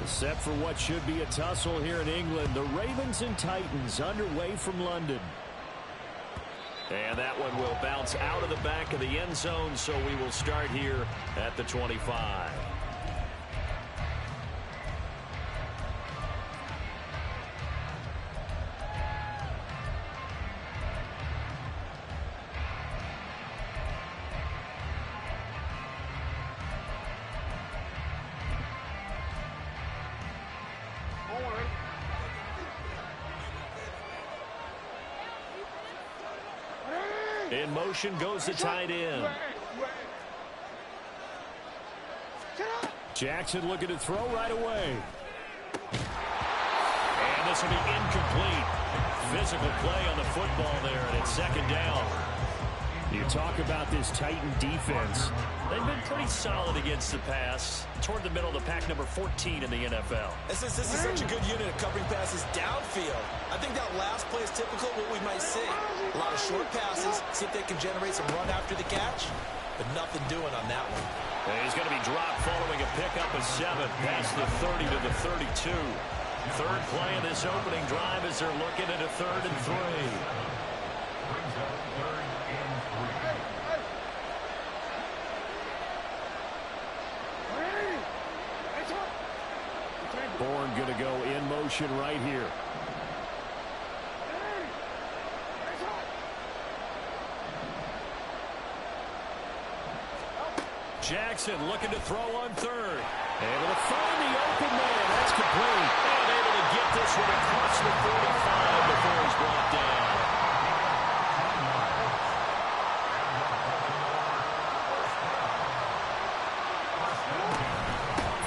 Set for what should be a tussle here in England. The Ravens and Titans underway from London. And that one will bounce out of the back of the end zone, so we will start here at the 25. In motion goes the tight end. Jackson looking to throw right away. And this will be incomplete. Physical play on the football there, and it's second down. You talk about this Titan defense. They've been pretty solid against the pass. Toward the middle of the pack, number 14 in the NFL. This is such a good unit of covering passes downfield. I think that last play is typical of what we might see. A lot of short passes, see if they can generate some run after the catch, but nothing doing on that one. And he's going to be dropped following a pickup of 7 past the 30 to the 32. Third play of this opening drive as they're looking at a 3rd and 3. Bourne going to go in motion right here. Jackson looking to throw on 3rd. Able to find the open man. That's complete. And able to get this one across the 45 before he's brought down.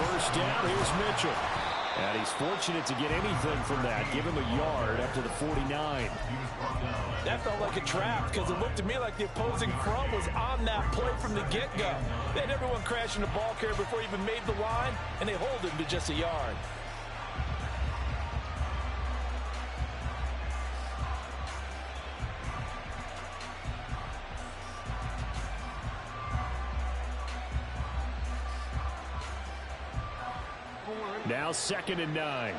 First down, here's Mitchell. And he's fortunate to get anything from that. Give him a yard up to the 49. That felt like a trap because it looked to me like the opposing front was on that play from the get-go. They had everyone crashing the ball carrier before he even made the line, and they hold him to just a yard. Now 2nd and 9.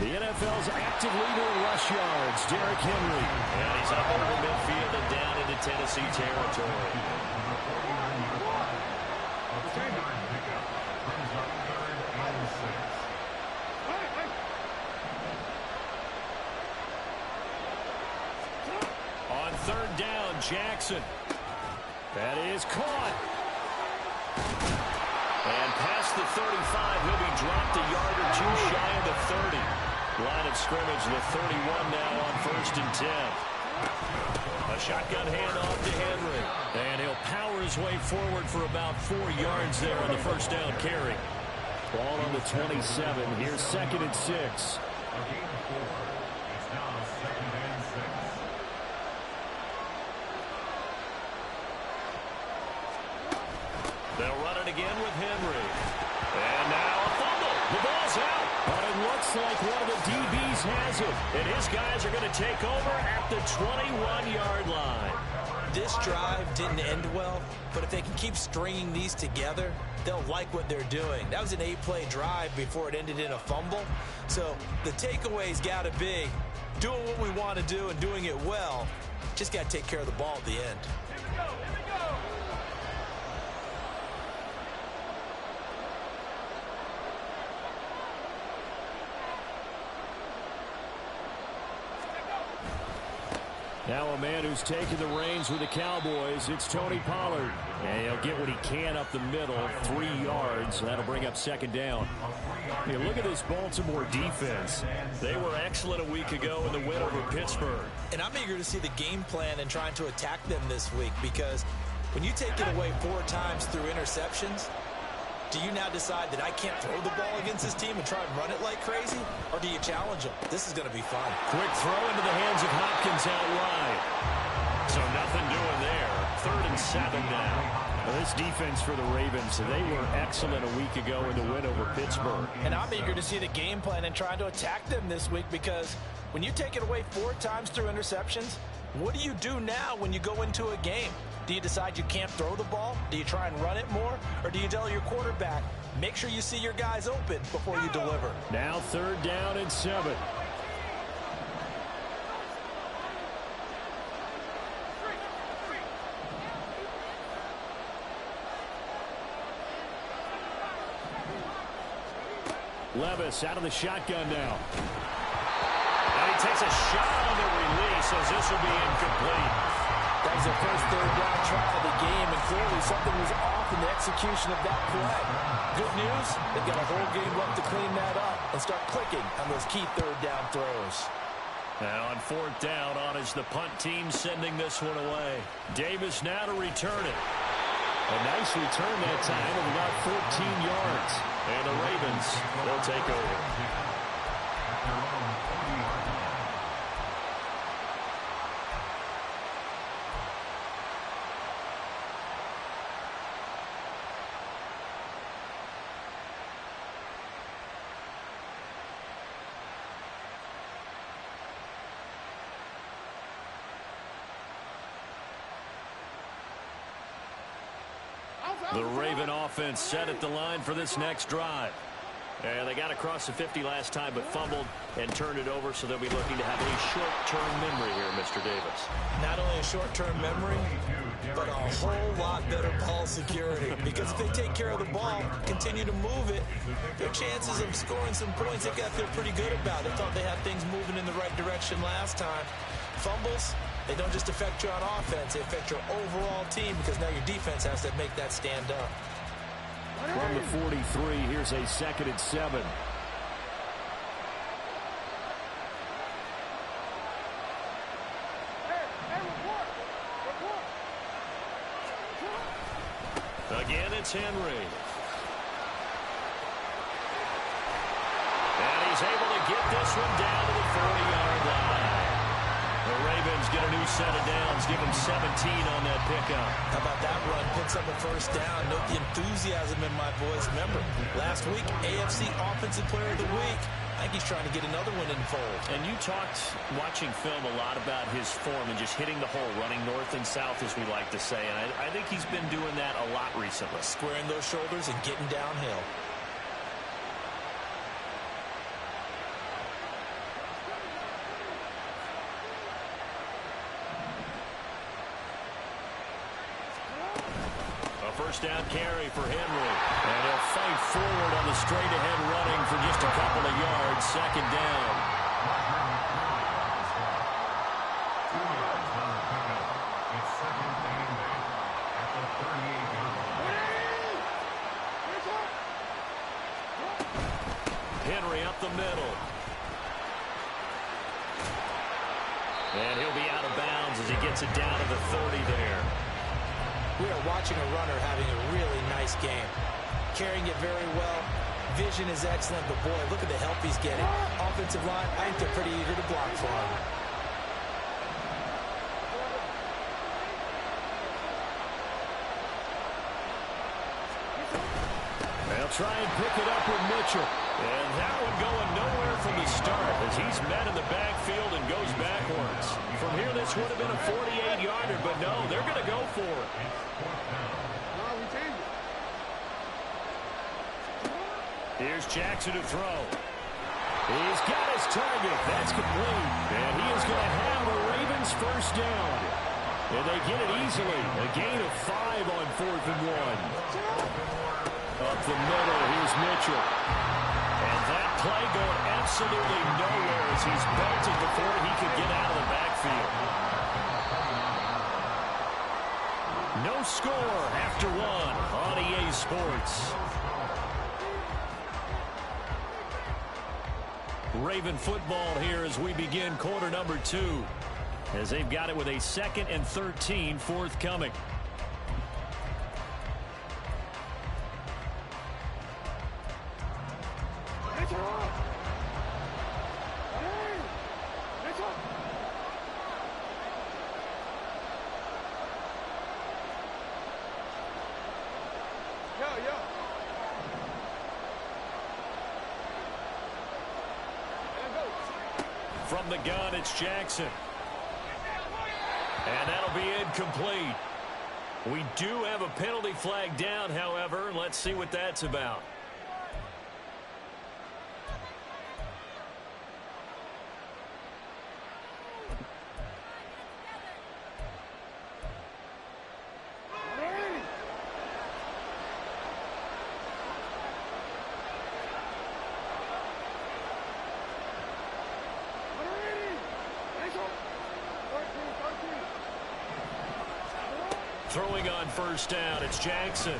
The NFL's active leader in rush yards, Derrick Henry. And he's up over midfield and down into Tennessee territory. On 3rd down, Jackson. That is caught. And past the 35, he'll be dropped a yard or 2 shy of the 30. Line of scrimmage, the 31 now on 1st and 10. A shotgun handoff to Henry. And he'll power his way forward for about 4 yards there on the first down carry. Ball on the 27. Here's 2nd and 6. They'll run it again with Henry. And now a fumble. The ball's out. But it looks like one of the DBs has it. And his guys are going to take over at the 21-yard line. This drive didn't end well, but if they can keep stringing these together, they'll like what they're doing. That was an 8-play drive before it ended in a fumble. So the takeaway's got to be doing what we want to do and doing it well. Just got to take care of the ball at the end. Here we go. Here we go. Now a man who's taken the reins with the Cowboys, it's Tony Pollard. And he'll get what he can up the middle, 3 yards. That'll bring up 2nd down. Hey, look at this Baltimore defense. They were excellent a week ago in the win over Pittsburgh. And I'm eager to see the game plan and trying to attack them this week, because when you take it away 4 times through interceptions, do you now decide that I can't throw the ball against this team and try and run it like crazy? Or do you challenge them? This is going to be fun. Quick throw into the hands of Hopkins out wide. So nothing doing there. 3rd and 7 now. Well, this defense for the Ravens, they were excellent a week ago in the win over Pittsburgh. And I'm eager to see the game plan and trying to attack them this week, because When you take it away 4 times through interceptions, what do you do now when you go into a game? Do you decide you can't throw the ball? Do you try and run it more? Or do you tell your quarterback, make sure you see your guys open before you deliver? Now 3rd down and 7. Levis out of the shotgun now. And he takes a shot on the release as this will be incomplete. That was their first 3rd down try of the game, and clearly something was off in the execution of that play. Good news, they've got a whole game left to clean that up and start clicking on those key 3rd down throws. Now on 4th down, on is the punt team sending this one away. Davis now to return it. A nice return that time of about 14 yards. And the Ravens, they'll take over. The Raven offense set at the line for this next drive. And they got across the 50 last time but fumbled and turned it over, so they'll be looking to have a short-term memory here, Mr. Davis. Not only a short-term memory, but a whole lot better ball security. Because if they take care of the ball, continue to move it, their chances of scoring some points, they've got to feel pretty good about. They thought they had things moving in the right direction last time. Fumbles, they don't just affect you on offense, they affect your overall team because now your defense has to make that stand up. From the 43, here's a 2nd and 7. Again, it's Henry. And he's able to get this one down to the 40-yard line. The Ravens get a new set of downs, give them 17 on that pickup. How about that run? Picks up a 1st down. Note the enthusiasm in my voice. Remember, last week, AFC Offensive Player of the Week. I think he's trying to get another one in fold. And you talked, watching film, a lot about his form and just hitting the hole, running north and south, as we like to say. And I think he's been doing that a lot recently. Squaring those shoulders and getting downhill. First down carry for Henry. And he'll fight forward on the straight-ahead running for just a couple of yards. 2nd down. Henry up the middle. And he'll be out of bounds as he gets it down to the 30 there. We are watching a runner having a really nice game. Carrying it very well. Vision is excellent, but boy, look at the help he's getting. Offensive line, I think they're pretty eager to block for him. They'll try and pick it up with Mitchell. And that one going nowhere from the start as he's met in the backfield and goes backwards. From here, this would have been a 48-yarder, but no, they're going to go for it. Here's Jackson to throw. He's got his target. That's complete. And he is going to have a Ravens 1st down. And they get it easily. A gain of 5 on 4th and 1. Up the middle, here's Mitchell. And that play going absolutely nowhere as he's belted before he could get out of the backfield. No score after 1 on EA Sports. Raven football here as we begin quarter number 2. As they've got it with a 2nd and 13 forthcoming. From the gun, it's Jackson. And that'll be incomplete. We do have a penalty flag down, however. Let's see what that's about. Throwing on first down, it's Jackson.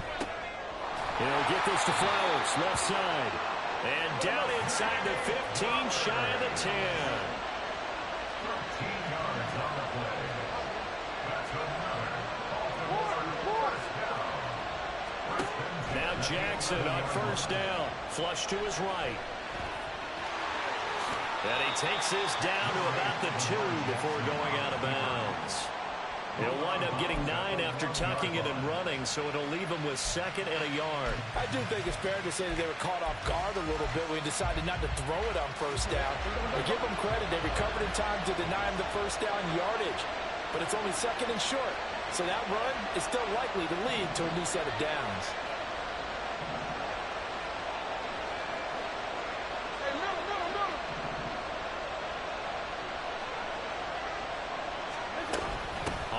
He'll get this to Flowers, left side. And down inside the 15, shy of the 10. Now Jackson on first down. Flush to his right. And he takes this down to about the 2 before going out of bounds. He'll wind up getting 9 after tucking it and running, so it'll leave him with 2nd and a yard. I do think it's fair to say that they were caught off guard a little bit when he decided not to throw it on first down. But give them credit. They recovered in time to deny him the first down yardage. But it's only 2nd and short. So that run is still likely to lead to a new set of downs.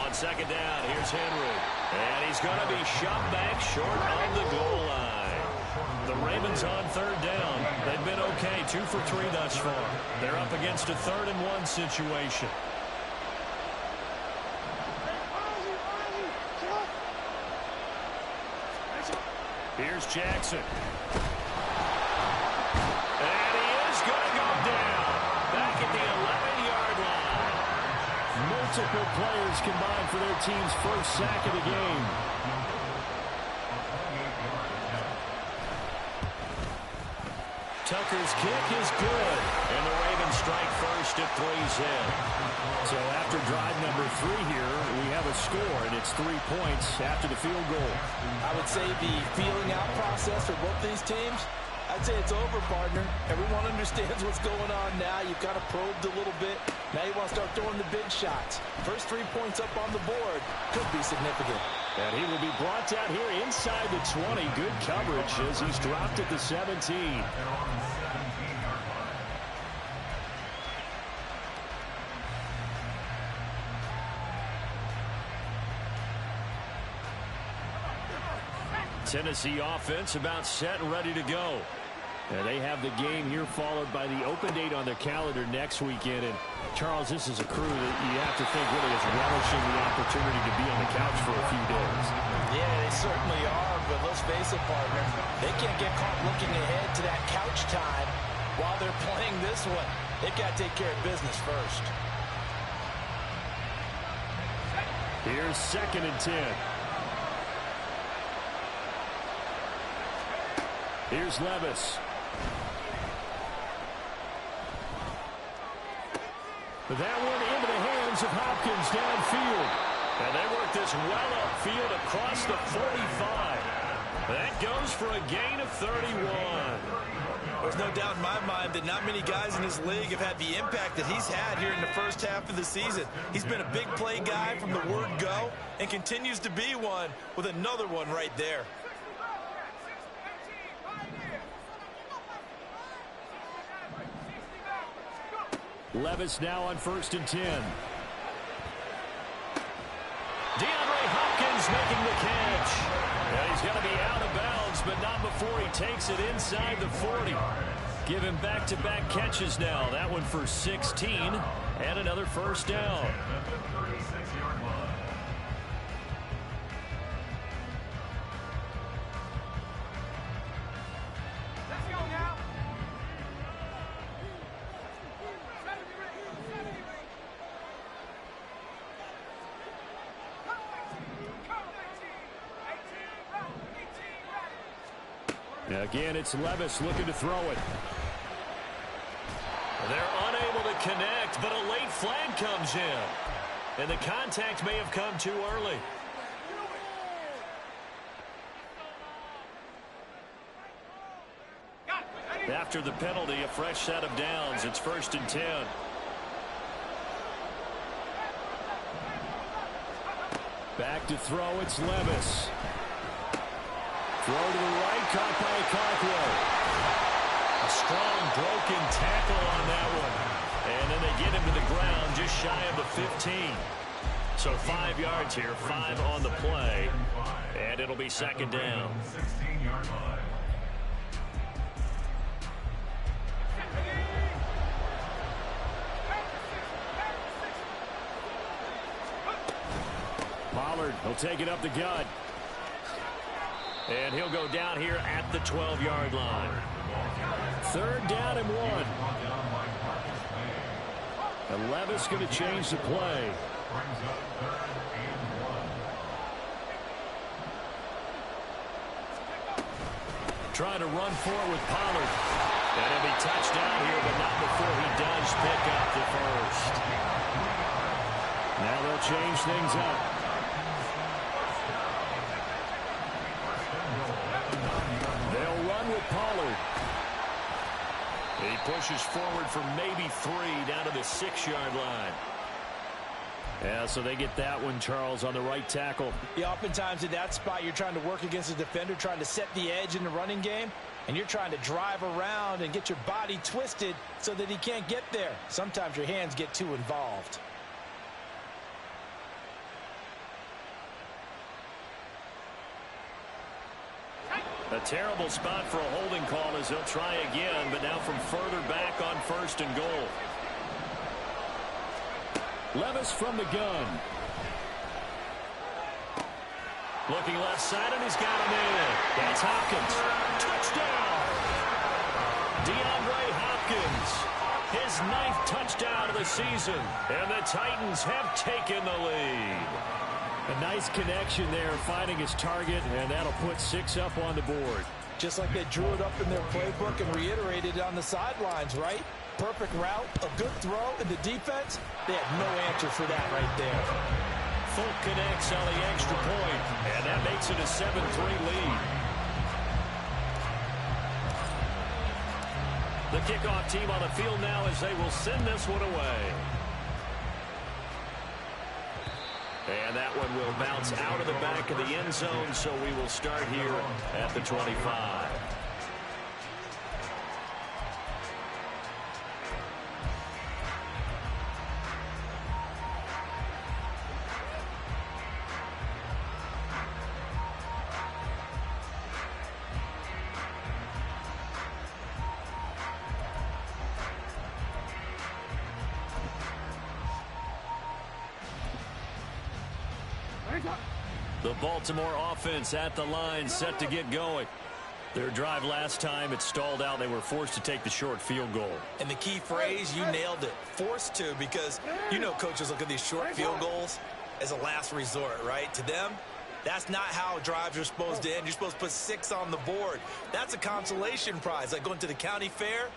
On 2nd down, here's Henry. And he's going to be shot back short of the goal line. The Ravens on 3rd down. They've been okay, 2 for 3 thus far. They're up against a 3rd and 1 situation. Here's Jackson. And he is going to go down. Back at the 11-yard line. Multiple players combined for their team's first sack of the game. Tucker's kick is good. And the Ravens strike first at 3's in. So after drive number 3 here, we have a score, and it's 3 points after the field goal. I would say the feeling out process for both these teams, I'd say it's over, partner. Everyone understands what's going on now. You've kind of probed a little bit. Now you want to start throwing the big shots. First 3 points up on the board could be significant. And he will be brought down here inside the 20. Good coverage as he's dropped at the 17. Tennessee offense about set and ready to go. And they have the game here followed by the open date on their calendar next weekend. And, Charles, this is a crew that you have to think really is relishing the opportunity to be on the couch for a few days. Yeah, they certainly are, but let's face it, partner. They can't get caught looking ahead to that couch time while they're playing this one. They've got to take care of business first. Here's 2nd and 10. Here's Levis. That one into the hands of Hopkins downfield. And they work this well upfield across the 45. That goes for a gain of 31. There's no doubt in my mind that not many guys in this league have had the impact that he's had here in the first half of the season. He's been a big play guy from the word go and continues to be one with another one right there. Levis now on 1st and 10. DeAndre Hopkins making the catch. And he's going to be out of bounds, but not before he takes it inside the 40. Give him back-to-back catches now. That one for 16 and another first down. Again, it's Levis looking to throw it. They're unable to connect, but a late flag comes in. And the contact may have come too early. After the penalty, a fresh set of downs. It's 1st and 10. Back to throw, it's Levis. Throw to the right, caught by Okonkwo. A strong broken tackle on that one. And then they get him to the ground just shy of the 15. So 5 yards here, 5 on the play. And it'll be second down. Pollard will take it up the gut. And he'll go down here at the 12-yard line. 3rd down and 1. And Levis going to change the play. Trying to run forward with Pollard. And he'll be touched down here, but not before he does pick up the first. Now they'll change things up. They'll run with Pollard. He pushes forward for maybe 3 down to the 6-yard line. Yeah, so they get that one, Charles, on the right tackle. Yeah, oftentimes in that spot, you're trying to work against a defender, trying to set the edge in the running game, and you're trying to drive around and get your body twisted so that he can't get there. Sometimes your hands get too involved. A terrible spot for a holding call as they'll try again, but now from further back on 1st and goal. Levis from the gun. Looking left side, and he's got him in. That's Hopkins. Touchdown! DeAndre Hopkins. His 9th touchdown of the season. And the Titans have taken the lead. A nice connection there, finding his target, and that'll put 6 up on the board. Just like they drew it up in their playbook and reiterated it on the sidelines, right? Perfect route, a good throw, and the defense, they had no answer for that right there. Folk connects on the extra point, and that makes it a 7-3 lead. The kickoff team on the field now as they will send this one away. And that one will bounce out of the back of the end zone, so we will start here at the 25. The Baltimore offense at the line, set to get going. Their drive last time, it stalled out. They were forced to take the short field goal. And the key phrase, you nailed it, forced to, because you know coaches look at these short field goals as a last resort, right? To them, that's not how drives are supposed to end. You're supposed to put 6 on the board. That's a consolation prize, like going to the county fair.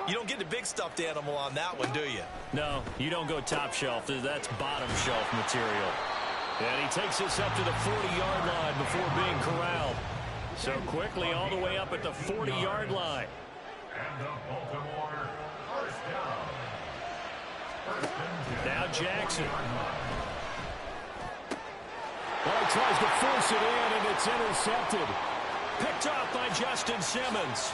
You don't get the big stuffed animal on that one, do you? No, you don't go top shelf. That's bottom shelf material. And he takes this up to the 40-yard line before being corralled. So quickly all the way up at the 40-yard line. Now Jackson. Well, he tries to force it in, and it's intercepted. Picked off by Justin Simmons.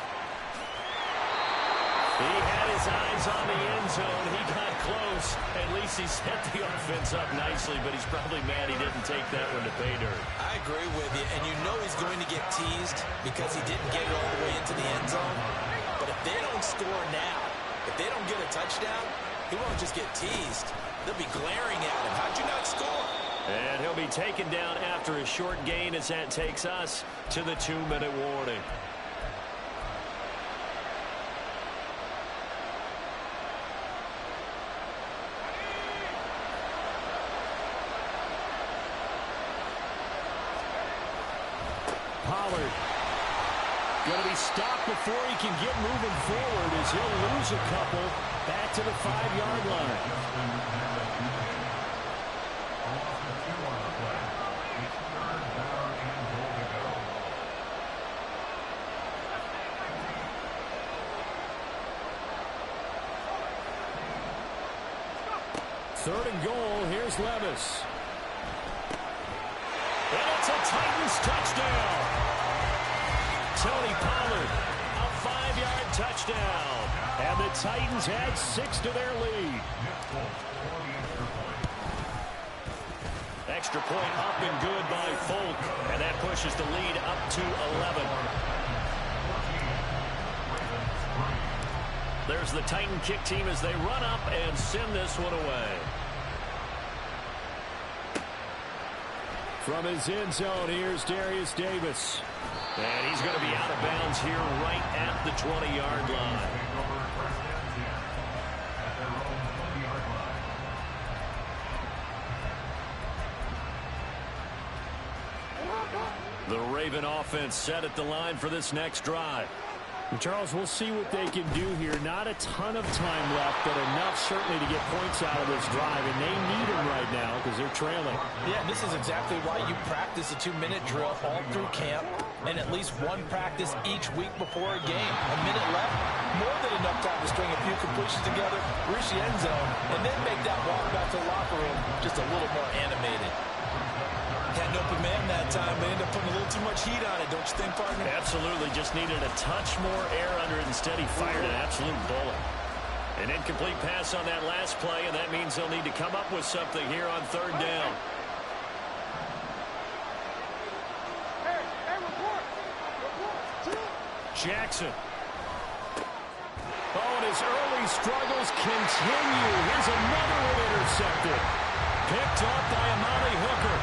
He had his eyes on the end zone. He got close. At least he set the offense up nicely, but he's probably mad he didn't take that one to pay dirt. I agree with you, and you know he's going to get teased because he didn't get it all the way into the end zone. But if they don't score now, if they don't get a touchdown, he won't just get teased. They'll be glaring at him. How'd you not score? And he'll be taken down after a short gain as that takes us to the 2-minute warning. Pollard going to be stopped before he can get moving forward as he'll lose a couple back to the 5-yard line. Third and goal. Here's Levis. And it's a Titans touchdown. Tony Pollard, a 5-yard touchdown. And the Titans add 6 to their lead. Extra point up and good by Folk. And that pushes the lead up to 11. There's the Titan kick team as they run up and send this one away. From his end zone, here's Darius Davis. And he's going to be out of bounds here right at the 20-yard line. The Raven offense set at the line for this next drive. Charles, we'll see what they can do here. Not a ton of time left, but enough certainly to get points out of this drive, and they need them right now because they're trailing. Yeah, this is exactly why you practice a 2-minute drill all through camp and at least one practice each week before a game. A minute left, more than enough time to string a few completions together, reach the end zone, and then make that walk back to the locker room just a little more animated. Had an open man that time, but ended up putting a little too much heat on it, don't you think, partner? Absolutely. Just needed a touch more air under it. Instead, he fired an absolute bullet. An incomplete pass on that last play, and that means they'll need to come up with something here on 3rd down. Jackson. Oh, and his early struggles continue. Here's another one intercepted. Picked up by Amari Hooker.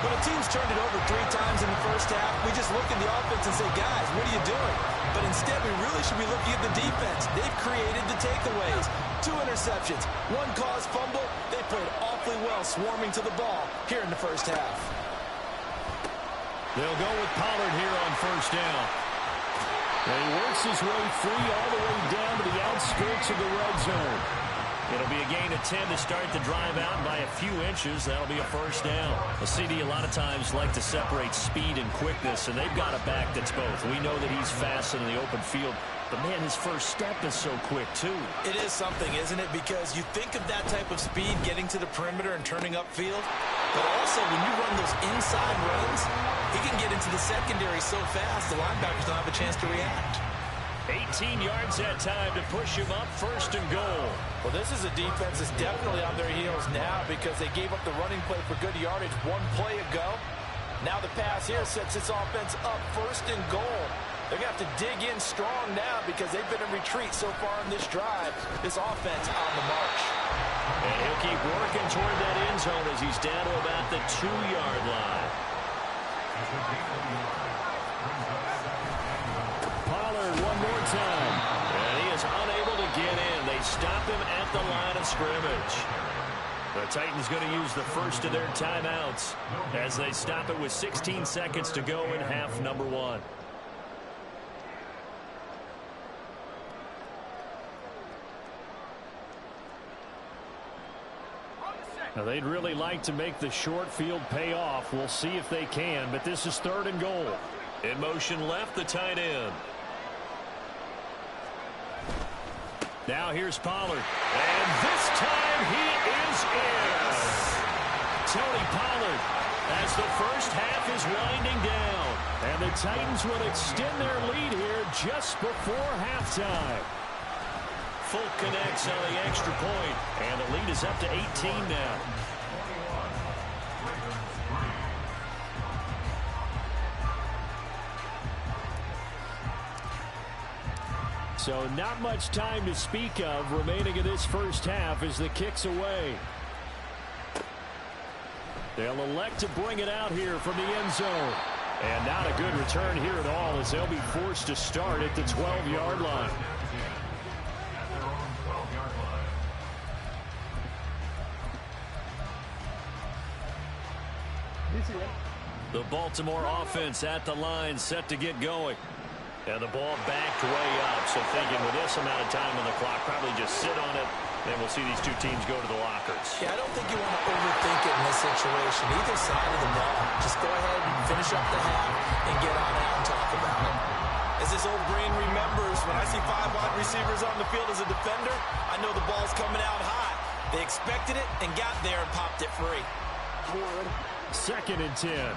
When a team's turned it over 3 times in the first half, we just look at the offense and say, guys, what are you doing? But instead, we really should be looking at the defense. They've created the takeaways. 2 interceptions, 1 caused fumble. They played awfully well swarming to the ball here in the first half. They'll go with Pollard here on 1st down. And he works his way free all the way down to the outskirts of the red zone. It'll be a gain of 10 to start the drive out by a few inches. That'll be a 1st down. A CD a lot of times like to separate speed and quickness, and they've got a back that's both. We know that he's fast in the open field, but, man, his first step is so quick, too. It is something, isn't it? Because you think of that type of speed getting to the perimeter and turning upfield, but also when you run those inside runs, he can get into the secondary so fast the linebackers don't have a chance to react. 18 yards that time to push him up 1st and goal. Well, this is a defense that's definitely on their heels now because they gave up the running play for good yardage 1 play ago. Now the pass here sets this offense up 1st and goal. They're going to have to dig in strong now because they've been in retreat so far in this drive. This offense on the march. And he'll keep working toward that end zone as he's down to about the 2-yard line. Pollard one more time. And he is unable to get in. They stop him at the line of scrimmage. The Titans going to use the first of their timeouts as they stop it with 16 seconds to go in half number 1. Now, they'd really like to make the short field pay off. We'll see if they can, but this is 3rd and goal. In motion left, the tight end. Now here's Pollard. And this time he is in. Tony Pollard as the first half is winding down. And the Titans will extend their lead here just before halftime. Folk connects on the extra point, and the lead is up to 18 now. So not much time to speak of remaining in this first half as the kick's away. They'll elect to bring it out here from the end zone. And not a good return here at all as they'll be forced to start at the 12-yard line. The Baltimore offense at the line set to get going. And the ball backed way up. So thinking with this amount of time on the clock, probably just sit on it, and we'll see these two teams go to the lockers. Yeah, I don't think you want to overthink it in this situation. Either side of the ball. Just go ahead and finish up the half and get on out and talk about it. As this old brain remembers, when I see 5 wide receivers on the field as a defender, I know the ball's coming out hot. They expected it and got there and popped it free. 2nd and 10.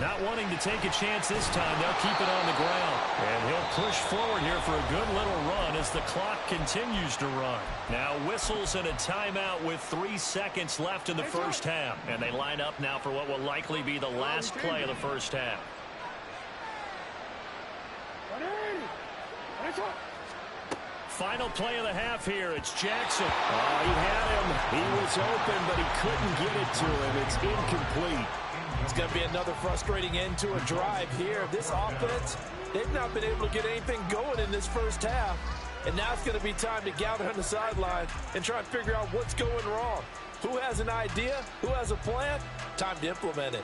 Not wanting to take a chance this time, they'll keep it on the ground. And he'll push forward here for a good little run as the clock continues to run. Now whistles and a timeout with 3 seconds left in the first half. And they line up now for what will likely be the last play of the first half. Final play of the half here. It's Jackson. Oh, he had him. He was open, but he couldn't get it to him. It's incomplete. It's going to be another frustrating end to a drive here. This offense, they've not been able to get anything going in this first half. And now it's going to be time to gather on the sideline and try and figure out what's going wrong. Who has an idea? Who has a plan? Time to implement it.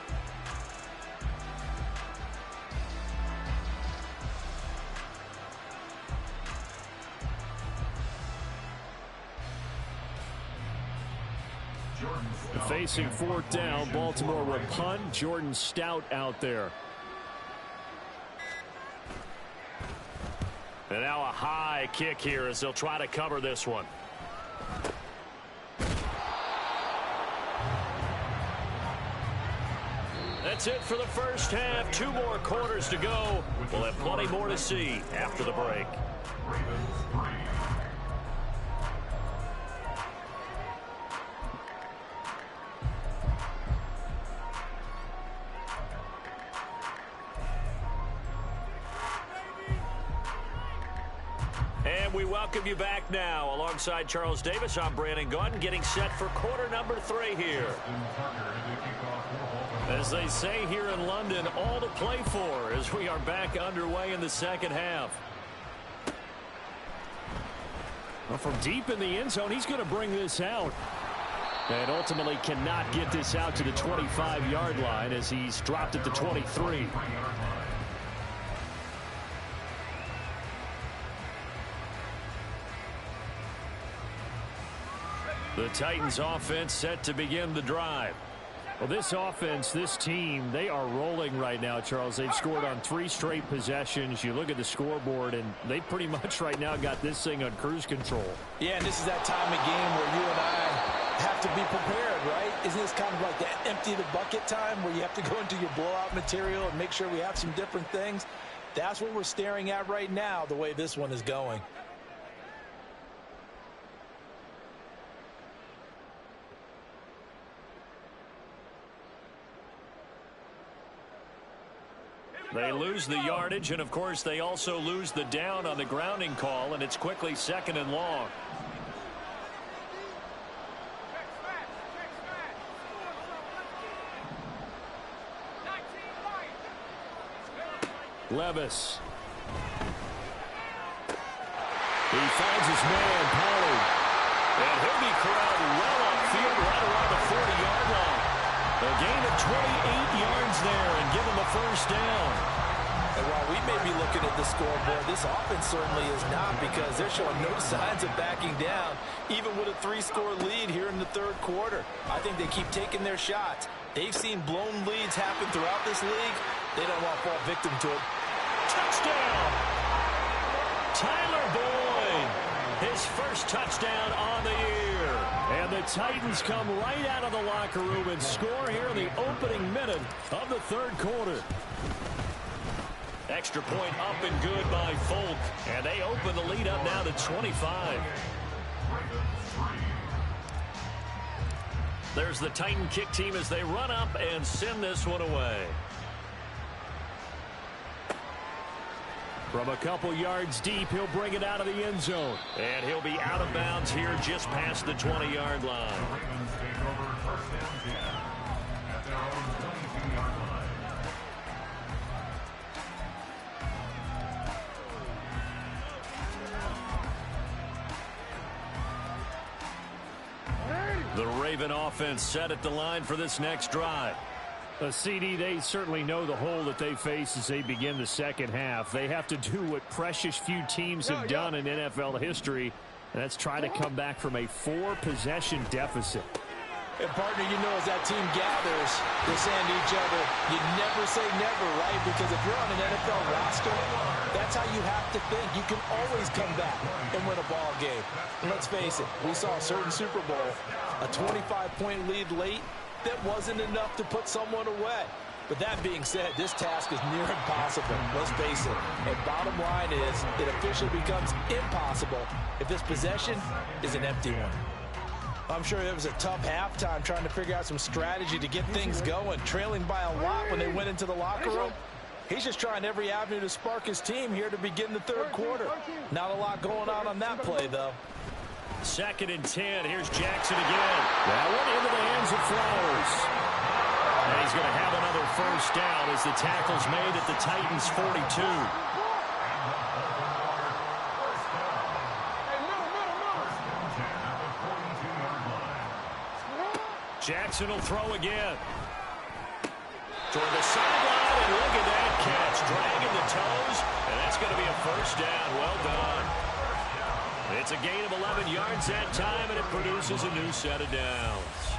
Facing fourth down, Baltimore will punt. Jordan Stout out there. And now a high kick here as they'll try to cover this one. That's it for the first half. 2 more quarters to go. We'll have plenty more to see after the break. And we welcome you back now. Alongside Charles Davis, I'm Brandon Gaudin, getting set for quarter number 3 here. As they say here in London, all to play for as we are back underway in the second half. Well, from deep in the end zone, he's going to bring this out. And ultimately cannot get this out to the 25-yard line as he's dropped at the 23. The Titans offense set to begin the drive. Well, this offense, this team, they are rolling right now, Charles. They've scored on 3 straight possessions. You look at the scoreboard, and they pretty much right now got this thing on cruise control. Yeah, and this is that time of game where you and I have to be prepared, right? Isn't this kind of like the empty the bucket time where you have to go into your blowout material and make sure we have some different things? That's what we're staring at right now, the way this one is going. They lose the yardage, and of course they also lose the down on the grounding call, and it's quickly 2nd and long. Levis. He finds his man, Pollard. And he'll be corralled well upfield right around the 40-yard line. A gain of 28 yards there and give him a first down. And while we may be looking at the scoreboard, this offense certainly is not, because they're showing no signs of backing down, even with a 3-score lead here in the third quarter. I think they keep taking their shots. They've seen blown leads happen throughout this league. They don't want to fall victim to it. Touchdown! Tyler Boyd, his first touchdown on the year. And the Titans come right out of the locker room and score here in the opening minute of the third quarter. Extra point up and good by Folk. And they open the lead up now to 25. There's the Titan kick team as they run up and send this one away. From a couple yards deep, he'll bring it out of the end zone. And he'll be out of bounds here just past the 20-yard line. The Raven offense set at the line for this next drive. CD, they certainly know the hole that they face as they begin the second half. They have to do what precious few teams have done in NFL history, and that's try to come back from a 4-possession deficit. And, partner, you know, as that team gathers, they're saying to each other, you never say never, right? Because if you're on an NFL roster, that's how you have to think. You can always come back and win a ball game. And let's face it, we saw a certain Super Bowl, a 25-point lead late, that wasn't enough to put someone away. But that being said, this task is near impossible. Let's face it. And bottom line is, it officially becomes impossible if this possession is an empty one. I'm sure it was a tough halftime trying to figure out some strategy to get things going, trailing by a lot when they went into the locker room. He's just trying every avenue to spark his team here to begin the third quarter. Not a lot going on that play, though. 2nd and 10. Here's Jackson again. That one into the hands of Flowers. And he's going to have another first down as the tackle's made at the Titans' 42. Jackson will throw again. Toward the sideline, and look at that catch. Dragging the toes, and that's going to be a first down. Well done. It's a gain of 11 yards that time, and it produces a new set of downs.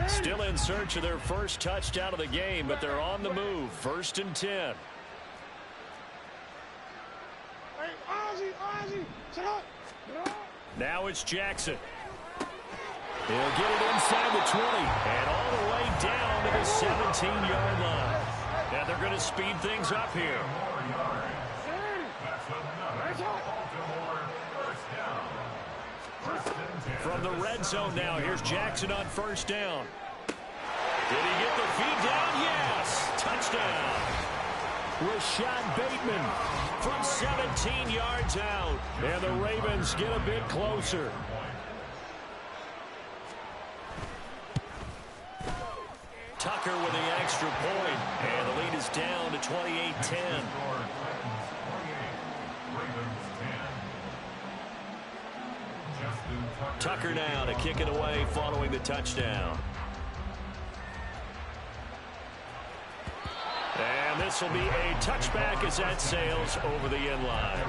Still in search of their first touchdown of the game, but they're on the move. 1st and 10. Now it's Jackson. He'll get it inside the 20 and all the way down to the 17-yard line. And they're going to speed things up here. From the red zone now, here's Jackson on 1st down. Did he get the feed down? Yes! Touchdown. Rashad Bateman from 17 yards out. And the Ravens get a bit closer. Tucker with the extra point, and the lead is down to 28-10. Tucker now to kick it away following the touchdown. And this will be a touchback as that sails over the end line.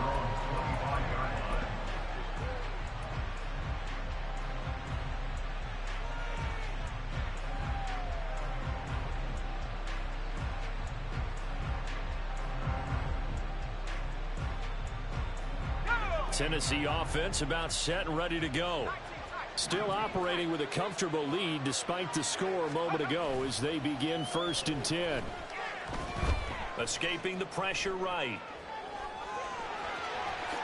Tennessee offense about set and ready to go. Still operating with a comfortable lead despite the score a moment ago as they begin 1st and 10. Escaping the pressure right.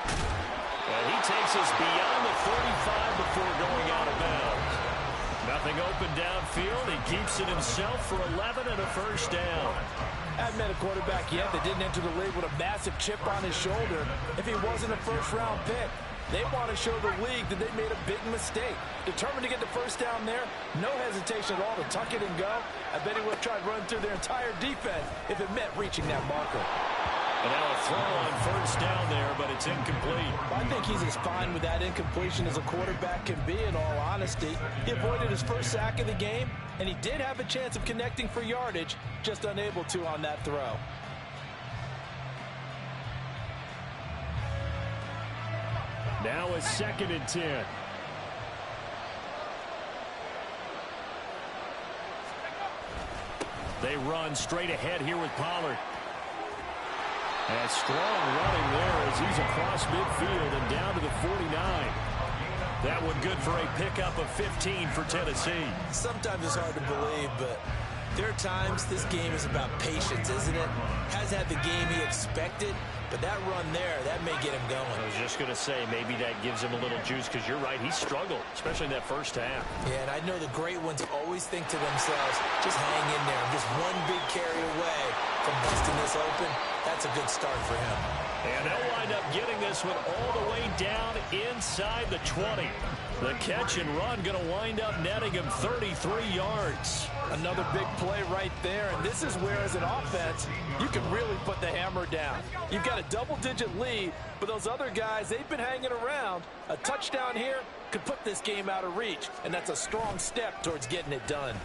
And he takes us beyond the 35 before going out of bounds. Nothing open downfield. He keeps it himself for 11 and a first down. Haven't met a quarterback yet that didn't enter the league with a massive chip on his shoulder if he wasn't a first-round pick. They want to show the league that they made a big mistake. Determined to get the first down there, no hesitation at all to tuck it and go. I bet he would have tried running through their entire defense if it meant reaching that marker. And now a throw on 1st down there, but it's incomplete. I think he's as fine with that incompletion as a quarterback can be, in all honesty. He avoided his first sack of the game, and he did have a chance of connecting for yardage, just unable to on that throw. Now a 2nd and 10. They run straight ahead here with Pollard. And strong running there as he's across midfield and down to the 49. That one good for a pickup of 15 for Tennessee. Sometimes it's hard to believe, but there are times this game is about patience, isn't it? Hasn't had the game he expected, but that run there, that may get him going. I was just going to say, maybe that gives him a little juice, because you're right, he struggled, especially in that first half. Yeah, and I know the great ones always think to themselves, just hang in there. I'm just one big carry away from busting this open. That's a good start for him. And they'll wind up getting this one all the way down inside the 20. The catch and run going to wind up netting him 33 yards. Another big play right there, and this is where, as an offense, you can really put the hammer down. You've got a double-digit lead, but those other guys, they've been hanging around. A touchdown here could put this game out of reach, and that's a strong step towards getting it done.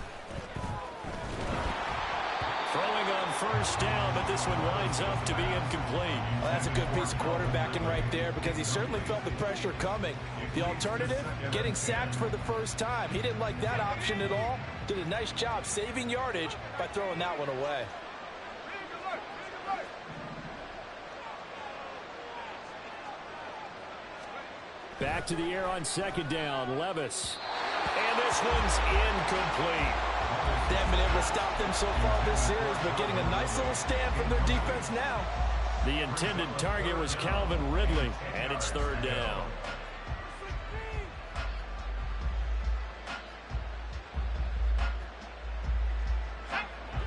Throwing on 1st down, but this one winds up to be incomplete. Well, that's a good piece of quarterbacking right there, because he certainly felt the pressure coming. The alternative, getting sacked for the first time. He didn't like that option at all. Did a nice job saving yardage by throwing that one away. Back to the air on 2nd down, Levis. And this one's incomplete. They haven't been able to stop them so far this series, but getting a nice little stand from their defense now. The intended target was Calvin Ridley, and it's third down.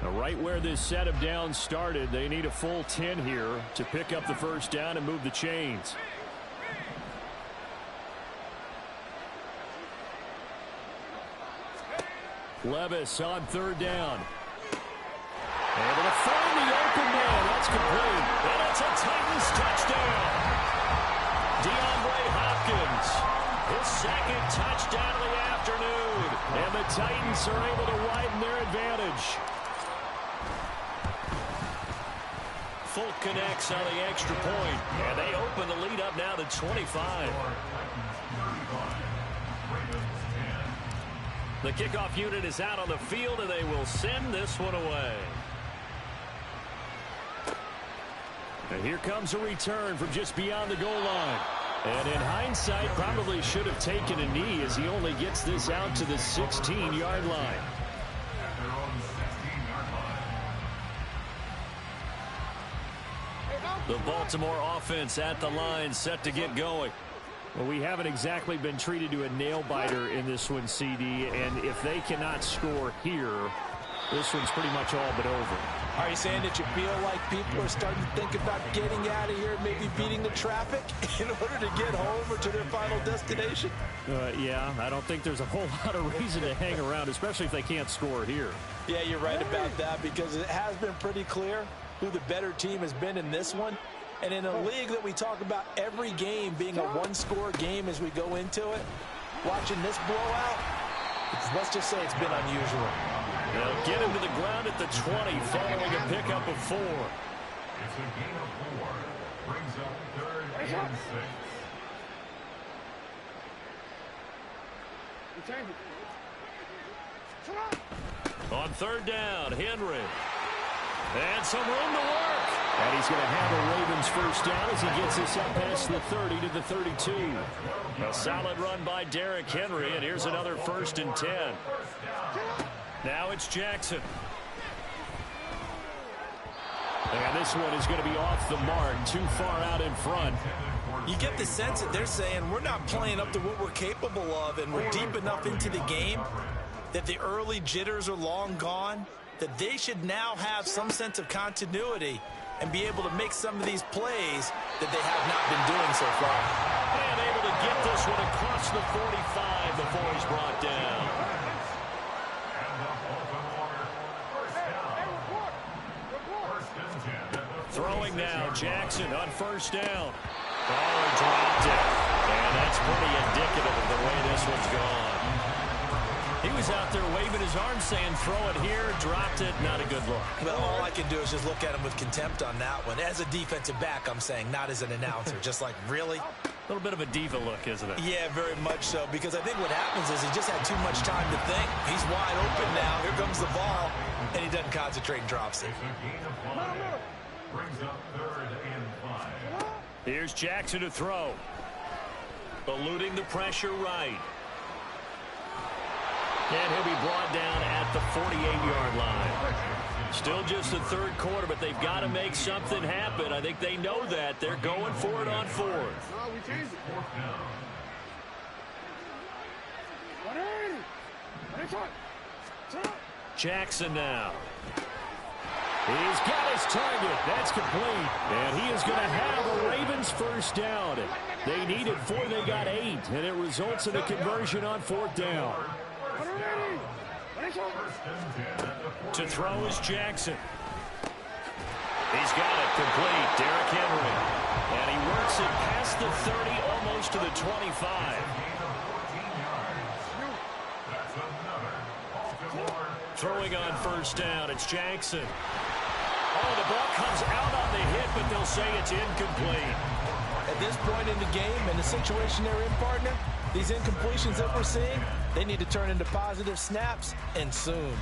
Right where this set of downs started, they need a full 10 here to pick up the first down and move the chains. Levis on third down. Able to find the open man. That's complete. And it's a Titans touchdown. DeAndre Hopkins, his second touchdown of the afternoon. And the Titans are able to widen their advantage. Fulk connects on the extra point, and they open the lead up now to 25. The kickoff unit is out on the field, and they will send this one away. And here comes a return from just beyond the goal line. And in hindsight, probably should have taken a knee as he only gets this out to the 16-yard line. The Baltimore offense at the line, set to get going. Well, we haven't exactly been treated to a nail-biter in this one, CD, and if they cannot score here, this one's pretty much all but over. Are you saying that you feel like people are starting to think about getting out of here, maybe beating the traffic in order to get home or to their final destination? Yeah, I don't think there's a whole lot of reason to hang around, especially if they can't score here. Yeah, you're right about that, because it has been pretty clear who the better team has been in this one. And in a league that we talk about every game being a one-score game as we go into it, watching this blowout, let's just say it's been unusual. They'll get him to the ground at the 20 following a pickup of 4. It's a gain of 4. Brings up third and 6. On third down, Henry. And some room to work. And he's going to have a Ravens first down as he gets this up past the 30 to the 32. A solid run by Derrick Henry, and here's another 1st and 10. Now it's Jackson. And this one is going to be off the mark, too far out in front. You get the sense that they're saying we're not playing up to what we're capable of, and we're deep enough into the game that the early jitters are long gone, that they should now have some sense of continuity and be able to make some of these plays that they have not been doing so far. And able to get this one across the 45 before he's brought down. Throwing now, Jackson on first down. Oh, he dropped it. And that's pretty indicative of the way this one's gone. He was out there waving his arm saying, throw it here, dropped it, not a good look. Well, all I can do is just look at him with contempt on that one. As a defensive back, I'm saying, not as an announcer. Just like, really? A little bit of a diva look, isn't it? Yeah, very much so, because I think what happens is he just had too much time to think. He's wide open now. Here comes the ball, and he doesn't concentrate and drops it. Brings up third and 5. Here's Jackson to throw. Eluding the pressure right. And he'll be brought down at the 48-yard line. Still just the third quarter, but they've got to make something happen. I think they know that. They're going for it on 4th. Jackson now. He's got his target. That's complete. And he is going to have a Ravens first down. They needed 4. They got 8. And it results in a conversion on 4th down. To throw is Jackson. He's got it complete. Derrick Henry. And he works it past the 30, almost to the 25. Throwing on first down, it's Jackson. Oh, the ball comes out on the hit, but they'll say it's incomplete. At this point in the game and the situation they're in, partner, these incompletions that we're seeing, they need to turn into positive snaps, and soon.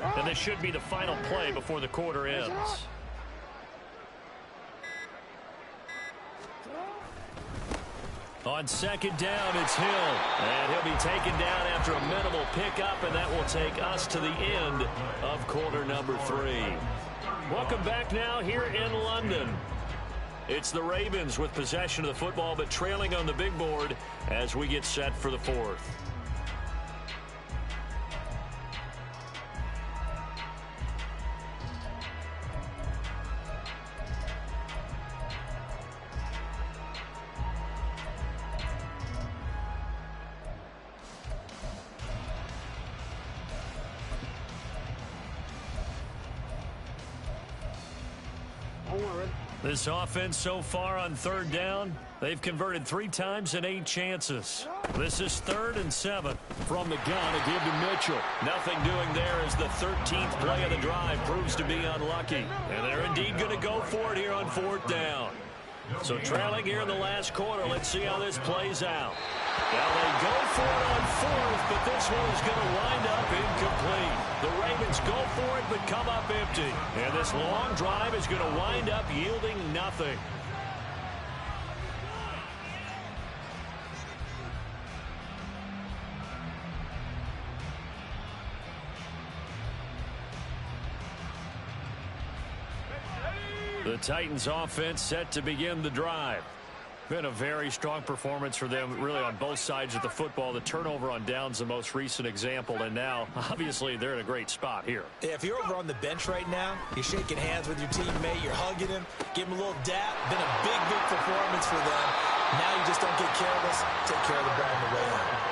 And this should be the final play before the quarter ends. On second down, it's Hill. And he'll be taken down after a minimal pickup, and that will take us to the end of quarter number 3. Welcome back now here in London. It's the Ravens with possession of the football, but trailing on the big board as we get set for the fourth. This offense so far on third down, they've converted 3 times in 8 chances. This is 3rd and 7 from the gun. A give to Mitchell. Nothing doing there as the 13th play of the drive proves to be unlucky. And they're indeed going to go for it here on 4th down. So trailing here in the last quarter, let's see how this plays out. Now they go for it on 4th, but this one is going to wind up incomplete. The Ravens go for it, but come up empty. And this long drive is going to wind up yielding nothing. The Titans offense set to begin the drive. Been a very strong performance for them, really, on both sides of the football. The turnover on downs, the most recent example, and now, obviously, they're in a great spot here. Yeah, if you're over on the bench right now, you're shaking hands with your teammate, you're hugging him, give him a little dap. Been a big, big performance for them. Now you just don't get careless. Take care of the ball on the way out.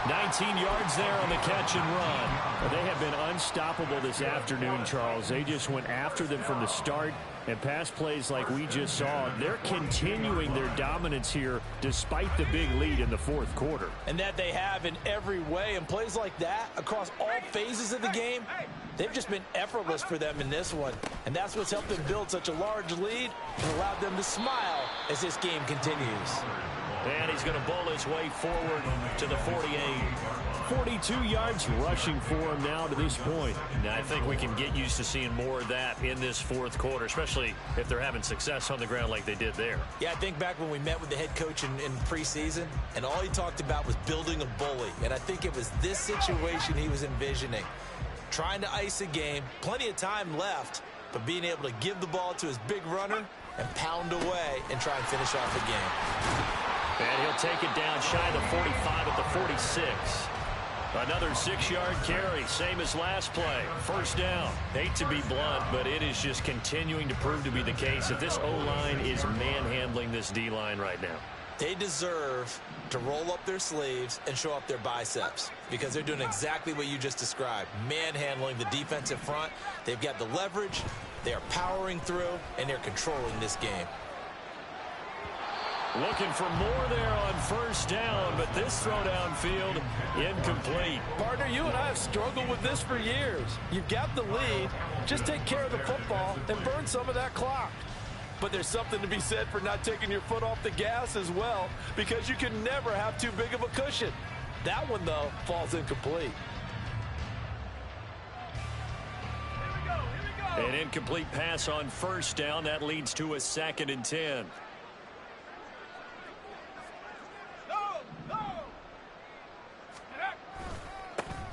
19 yards there on the catch and run. They have been unstoppable this afternoon, Charles. They just went after them from the start, and pass plays like we just saw, they're continuing their dominance here despite the big lead in the 4th quarter. And that they have in every way, and plays like that across all phases of the game, they've just been effortless for them in this one. And that's what's helped them build such a large lead and allowed them to smile as this game continues. And he's going to bowl his way forward to the 48. 42 yards rushing for him now to this point. Now, I think we can get used to seeing more of that in this 4th quarter, especially if they're having success on the ground like they did there. Yeah, I think back when we met with the head coach in preseason, and all he talked about was building a bully. And I think it was this situation he was envisioning. Trying to ice a game, plenty of time left, but being able to give the ball to his big runner and pound away and try and finish off the game. And he'll take it down shy of the 45 at the 46. Another 6-yard carry, same as last play. First down. Hate to be blunt, but it is just continuing to prove to be the case that this O-line is manhandling this D-line right now. They deserve to roll up their sleeves and show up their biceps because they're doing exactly what you just described, manhandling the defensive front. They've got the leverage, they are powering through, and they're controlling this game. Looking for more there on first down, but this throw downfield incomplete. Partner, you and I have struggled with this for years. You've got the lead. Just take care of the football and burn some of that clock. But there's something to be said for not taking your foot off the gas as well, because you can never have too big of a cushion. That one, though, falls incomplete. An incomplete pass on first down. That leads to a 2nd and 10.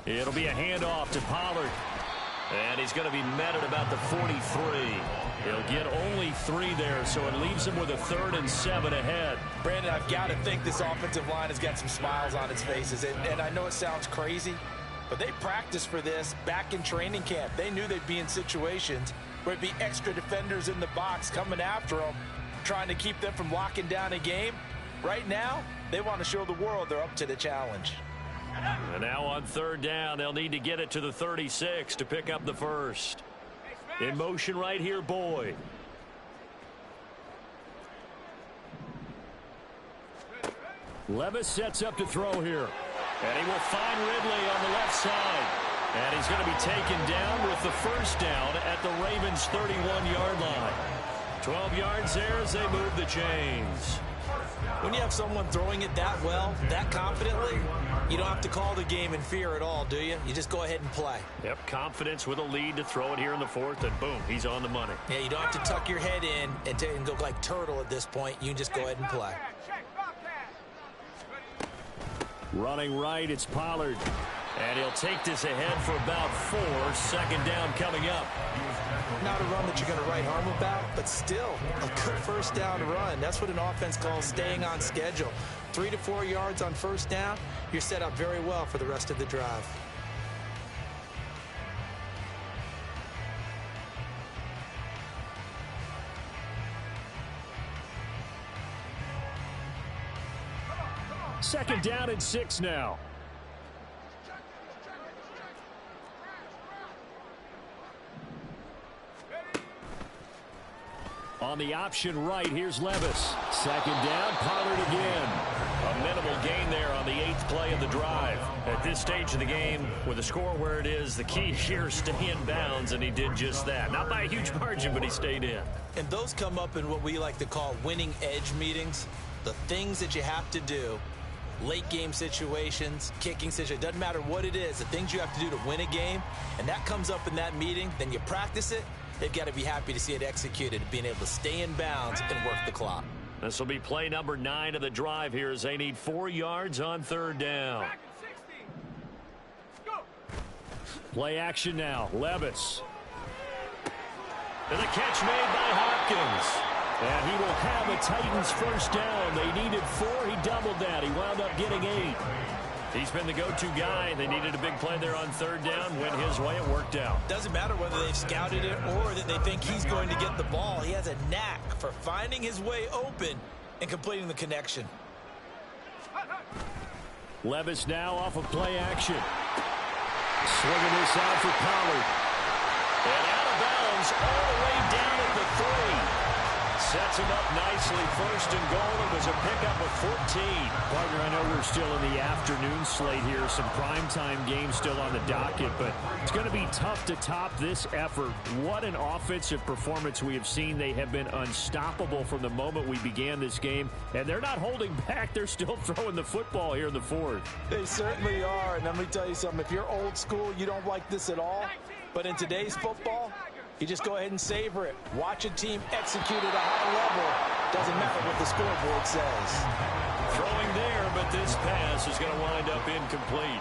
It'll be a handoff to Pollard. And he's going to be met at about the 43. He'll get only 3 there, so it leaves him with a 3rd and 7 ahead. Brandon, I've got to think this offensive line has got some smiles on its faces. And I know it sounds crazy, but they practiced for this back in training camp. They knew they'd be in situations where it'd be extra defenders in the box coming after them, trying to keep them from locking down a game. Right now, they want to show the world they're up to the challenge. And now on third down, they'll need to get it to the 36 to pick up the first. In motion right here, Boyd. Levis sets up to throw here. And he will find Ridley on the left side. And he's going to be taken down with the first down at the Ravens' 31-yard line. 12 yards there as they move the chains. When you have someone throwing it that well, that confidently, You don't have to call the game in fear at all, do you? You just go ahead and play. Yep, confidence with a lead to throw it here in the fourth, and boom, he's on the money. Yeah, you don't have to tuck your head in and go like turtle at this point. You can just go ahead and play. Running right, it's Pollard. And he'll take this ahead for about 4. Second down coming up. Not a run that you're going to write home about, but still a good first down run. That's what an offense calls staying on schedule. 3 to 4 yards on first down, you're set up very well for the rest of the drive. Second down and 6 now. On the option right, here's Levis. Second down, Pollard again. A minimal gain there on the 8th play of the drive. At this stage of the game, with the score where it is, the key here is stay in bounds, and he did just that. Not by a huge margin, but he stayed in. And those come up in what we like to call winning edge meetings. The things that you have to do, late game situations, kicking situations, doesn't matter what it is, the things you have to do to win a game, and that comes up in that meeting, then you practice it. They've got to be happy to see it executed, being able to stay in bounds and work the clock. This will be play number 9 of the drive here as they need 4 yards on third down. Play action now. Levis. And the catch made by Hopkins. And he will have the Titans first down. They needed 4. He doubled that. He wound up getting 8. He's been the go-to guy. They needed a big play there on third down. Went his way. It worked out. Doesn't matter whether they've scouted it or that they think he's going to get the ball. He has a knack for finding his way open and completing the connection. Levis now off of play action. Swinging this out for Pollard. And out of bounds all the way down at the 3. Sets him up nicely. First and goal. It was a pickup of 14. Partner, I know we're still in the afternoon slate here. Some primetime games still on the docket, but it's going to be tough to top this effort. What an offensive performance we have seen. They have been unstoppable from the moment we began this game, and they're not holding back. They're still throwing the football here in the fourth. They certainly are, and let me tell you something. If you're old school, you don't like this at all, but in today's football, you just go ahead and savor it. Watch a team execute at a high level. Doesn't matter what the scoreboard says. Throwing there, but this pass is going to wind up incomplete.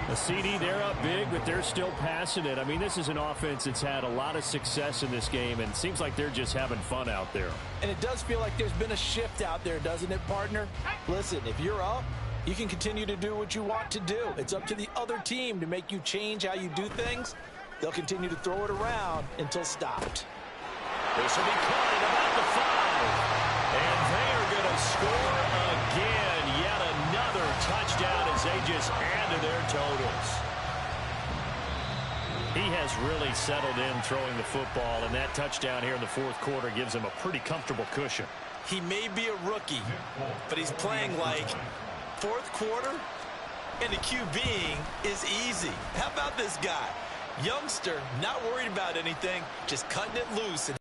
The CD, they're up big, but they're still passing it. I mean, this is an offense that's had a lot of success in this game, and it seems like they're just having fun out there. And it does feel like there's been a shift out there, doesn't it, partner? Listen, if you're up, you can continue to do what you want to do. It's up to the other team to make you change how you do things. They'll continue to throw it around until stopped. This will be caught at about the 5. And they are going to score again. Yet another touchdown as they just add to their totals. He has really settled in throwing the football, and that touchdown here in the fourth quarter gives him a pretty comfortable cushion. He may be a rookie, but he's playing like fourth quarter, and the QBing is easy. How about this guy? Youngster, not worried about anything, just cutting it loose.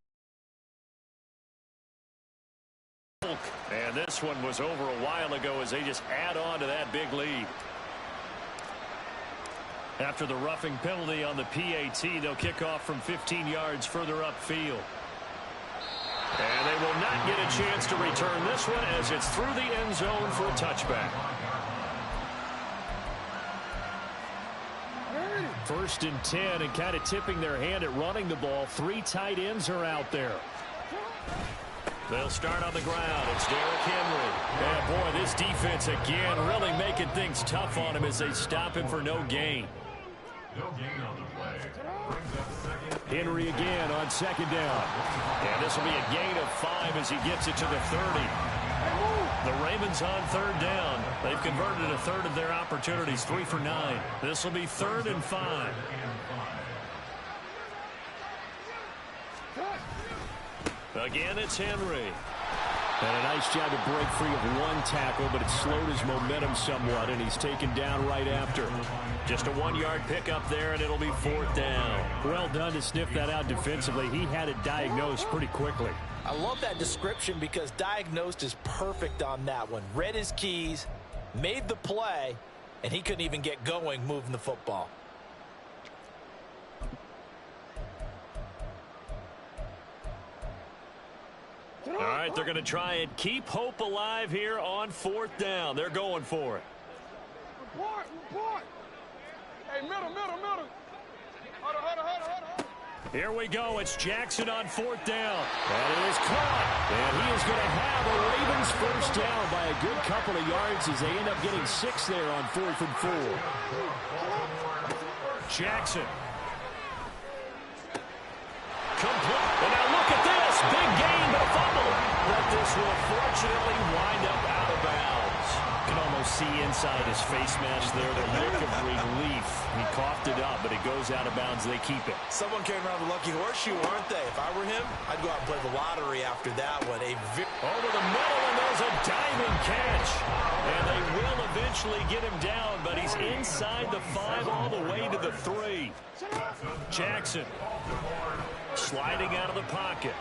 And this one was over a while ago as they just add on to that big lead. After the roughing penalty on the PAT, they'll kick off from 15 yards further upfield. And they will not get a chance to return this one as it's through the end zone for a touchback. First and 10, and kind of tipping their hand at running the ball. 3 tight ends are out there. They'll start on the ground. It's Derrick Henry. And boy, this defense again really making things tough on him as they stop him for no gain. No gain on the play. Brings up second. Henry again on second down. And this will be a gain of 5 as he gets it to the 30. The Ravens on third down. They've converted a third of their opportunities, 3 for 9. This will be 3rd and 5. Again, it's Henry. And a nice job to break free of one tackle, but it slowed his momentum somewhat, and he's taken down right after. Just a 1-yard pickup there, and it'll be 4th down. Well done to sniff that out defensively. He had it diagnosed pretty quickly. I love that description because diagnosed is perfect on that one. Read his keys, made the play, and he couldn't even get going moving the football. All right, they're going to try and keep hope alive here on 4th down. They're going for it. Report. Hey, middle. Hold. Here we go. It's Jackson on 4th down. And it is caught. And he is going to have a Ravens first down by a good couple of yards as they end up getting 6 there on 4th and 4. Jackson. Complete. And now look at this. Big gain, but a fumble. But this will fortunately wind up out of bounds. You can almost see inside his face mask there the look of relief. He coughed it up, but it goes out of bounds. They keep it. Someone came around the lucky horseshoe, aren't they? If I were him, I'd go out and play the lottery after that one. Over the middle, and there's a diving catch. And they will eventually get him down, but he's inside the 5 all the way to the 3. Jackson sliding out of the pocket.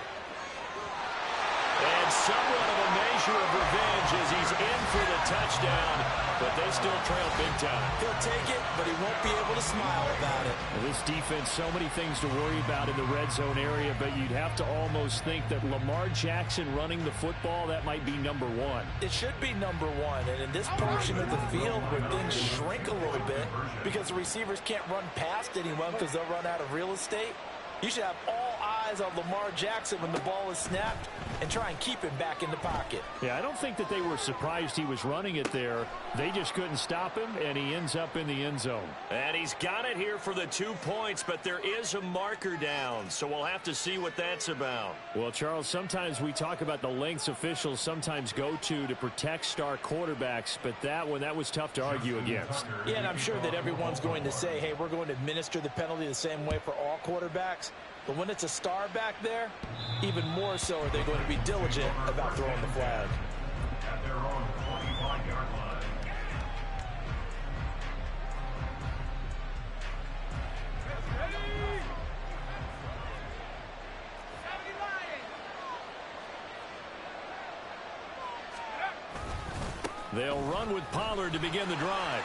And somewhat of a measure of revenge as he's in for the touchdown, but they still trail big time. He'll take it, but he won't be able to smile about it. Well, this defense, so many things to worry about in the red zone area, but you'd have to almost think that Lamar Jackson running the football, that might be number 1. It should be number 1, and in this portion of the field where things shrink a little bit because the receivers can't run past anyone because they'll run out of real estate, you should have all eyes on Lamar Jackson when the ball is snapped and try and keep him back in the pocket. Yeah, I don't think that they were surprised he was running it there. They just couldn't stop him, and he ends up in the end zone. And he's got it here for the 2 points, but there is a marker down, so we'll have to see what that's about. Well, Charles, sometimes we talk about the lengths officials sometimes go to protect star quarterbacks, but that one, that was tough to argue against. Yeah, and I'm sure that everyone's going to say, hey, we're going to administer the penalty the same way for all quarterbacks. But when it's a star back there, even more so are they going to be diligent about throwing the flag. At their own 25-yard line. They'll run with Pollard to begin the drive.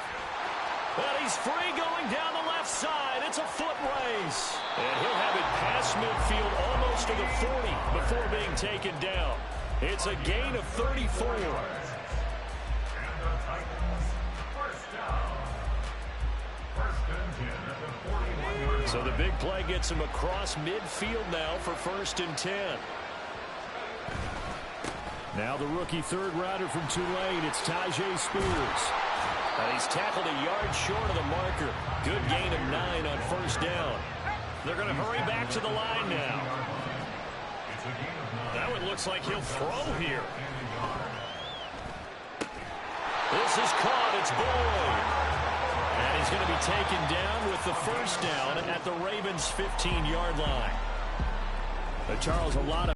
But he's free going down the left side. It's a foot race. And he'll have it past midfield almost to the 40 before being taken down. It's a gain of 34. And the Titans, first down. First and 10 at the 41-yard line. So the big play gets him across midfield now for 1st and 10. Now the rookie third rounder from Tulane, it's Tajay Spears. And he's tackled a yard short of the marker. Good gain of 9 on 1st down. They're going to hurry back to the line now. That one looks like he'll throw here. This is caught. It's Boyd. And he's going to be taken down with the first down at the Ravens' 15-yard line. Charles, a lot of